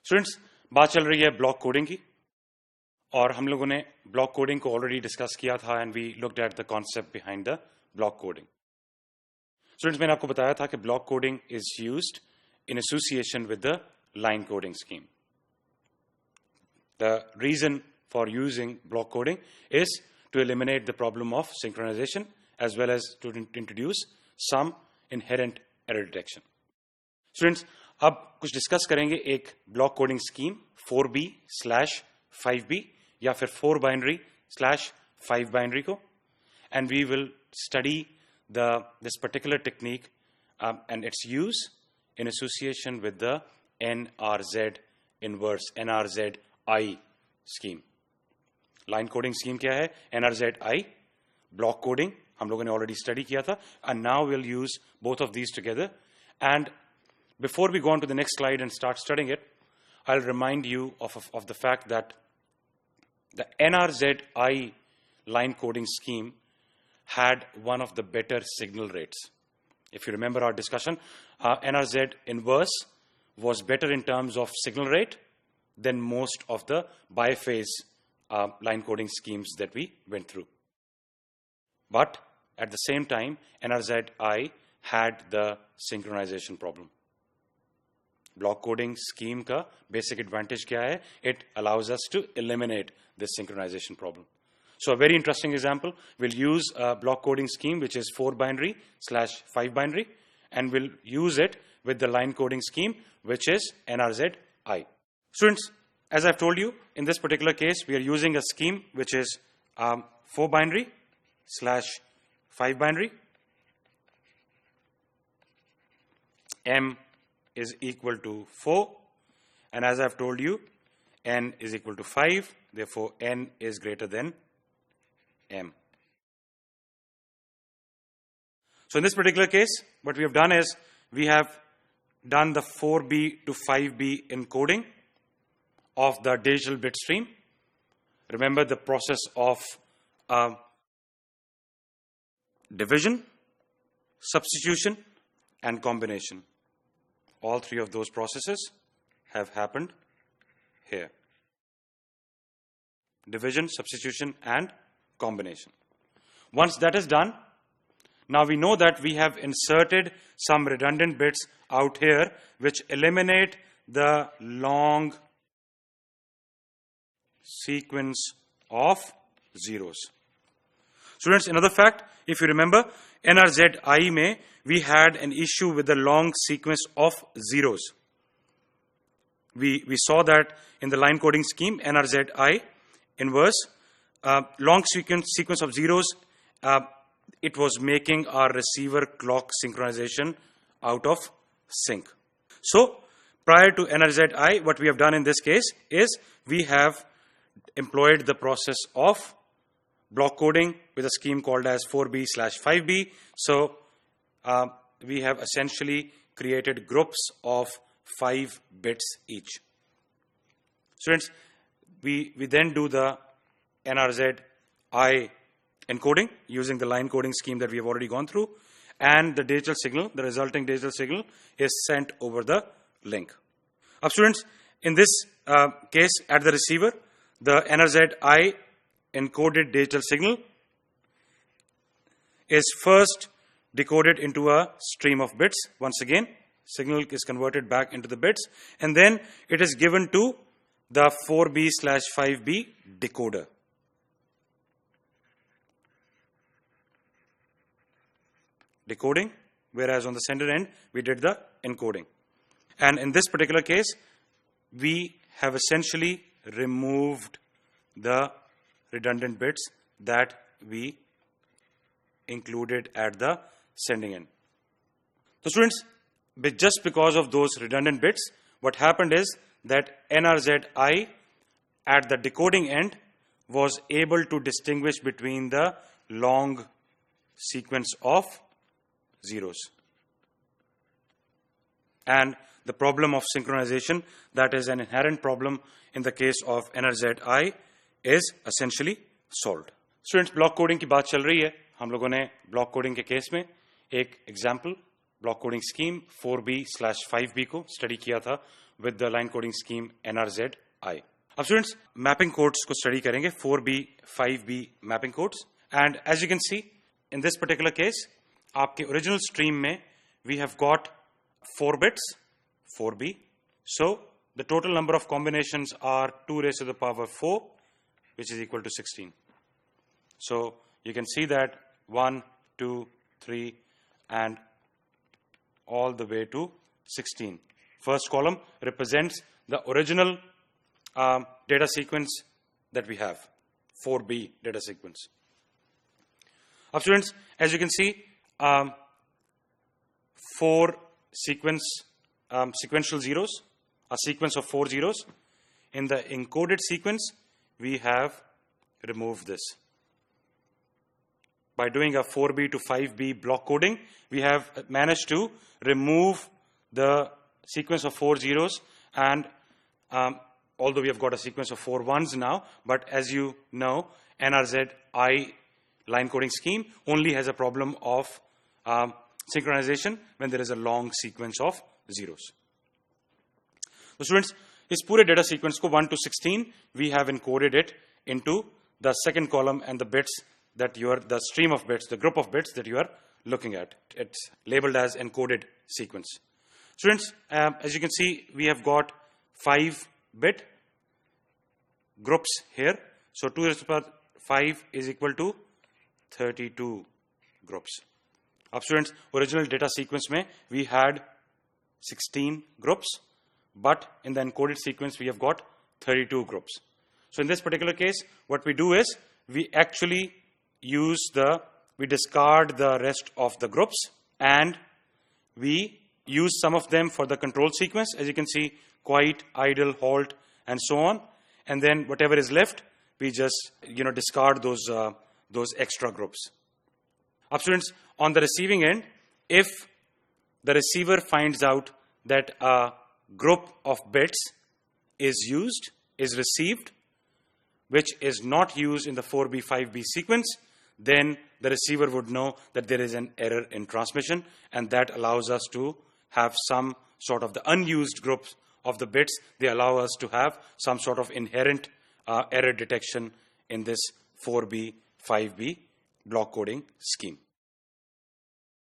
Students, बात चल रही है ब्लॉक कोडिंग की और हम लोगों ने ब्लॉक कोडिंग को ऑलरेडी डिस्कस किया था and we looked at the concept behind the block coding. Students, मैंने आपको बताया था कि block coding is used in association with the line coding scheme. The reason for using block coding is to eliminate the problem of synchronization as well as to introduce some inherent error detection. Students, अब कुछ discuss करेंगे एक block coding scheme 4B/5B या फिर 4 binary/5 binary को, and we will study this particular technique and its use in association with the NRZ inverse NRZI scheme. Line coding scheme क्या है? NRZI. Block coding हम लोगों ने ऑलरेडी स्टडी किया था, and now we'll use both of these together. And before we go on to the next slide and start studying it, I'll remind you of the fact that the NRZI line coding scheme had one of the better signal rates. If you remember our discussion, NRZ inverse was better in terms of signal rate than most of the biphase line coding schemes that we went through. But at the same time, NRZI had the synchronization problem. Block coding scheme ka basic advantage kya hai? It allows us to eliminate this synchronization problem. So a very interesting example, we'll use a block coding scheme which is 4 binary/5 binary, and we'll use it with the line coding scheme which is NRZI. Students, as I've told you, in this particular case, we are using a scheme which is 4 binary/5 binary. M is equal to 4, and as I've told you, N is equal to 5, therefore N is greater than M. So in this particular case, what we have done is, we have done the 4B to 5B encoding of the digital bit stream. Remember the process of division, substitution, and combination. All three of those processes have happened here. Division, substitution, and combination. Once that is done, now we know that we have inserted some redundant bits out here which eliminate the long sequence of zeros. Students, another fact, if you remember, NRZI mein we had an issue with the long sequence of zeros. We saw that in the line coding scheme, NRZI inverse, long sequence of zeros, it was making our receiver clock synchronization out of sync. So prior to NRZI, what we have done in this case is we have employed the process of block coding with a scheme called as 4B/5B. So we have essentially created groups of 5 bits each. Students, we then do the NRZI encoding using the line coding scheme that we have already gone through, and the digital signal, the resulting digital signal, is sent over the link. Now students, in this case at the receiver, the NRZI encoded digital signal is first decoded into a stream of bits. Once again, signal is converted back into the bits, and then it is given to the 4B/5B decoder. Decoding, whereas on the sender end, we did the encoding. And in this particular case, we have essentially removed the redundant bits that we included at the sending end. So students, just because of those redundant bits, what happened is that NRZI at the decoding end was able to distinguish between the long sequence of zeros. And the problem of synchronization, that is an inherent problem in the case of NRZI, is essentially solved. Students, block coding की बात चल रही है. हम लोगों ने block coding के case में एक example block coding scheme 4B/5B को स्टडी किया था with the line coding scheme NRZI. अब students, mapping codes को study करेंगे 4B, 5B mapping codes. And as you can see, in this particular case, आपके original stream में we have got 4 bits, 4B. So the total number of combinations are 2 raised to the power 4, which is equal to 16. So you can see that 1, 2, 3, and all the way to 16. First column represents the original data sequence that we have, 4B data sequence. Now students, as you can see, 4 sequential zeros, a sequence of 4 zeros. In the encoded sequence, we have removed this. By doing a 4B to 5B block coding, we have managed to remove the sequence of 4 zeros, and although we have got a sequence of 4 ones now, but as you know, NRZI line coding scheme only has a problem of synchronization when there is a long sequence of zeros. So students, this pure data sequence को 1 to 16, we have encoded it into the second column and the bits that you are, the stream of bits, the group of bits that you are looking at. It's labeled as encoded sequence. Students, as you can see, we have got 5-bit groups here. So 2 raised to the power 5 is equal to 32 groups. Now students, original data sequence mein we had 16 groups, but in the encoded sequence we have got 32 groups. So in this particular case, what we do is we actually we discard the rest of the groups and we use some of them for the control sequence. As you can see, quiet, idle, halt, and so on. And then whatever is left, we just discard those extra groups. Now students, on the receiving end, if the receiver finds out that a group of bits is received, which is not used in the 4B, 5B sequence, then the receiver would know that there is an error in transmission, and that allows us to have some sort of the unused groups of the bits. They allow us to have some sort of inherent error detection in this 4B, 5B block coding scheme.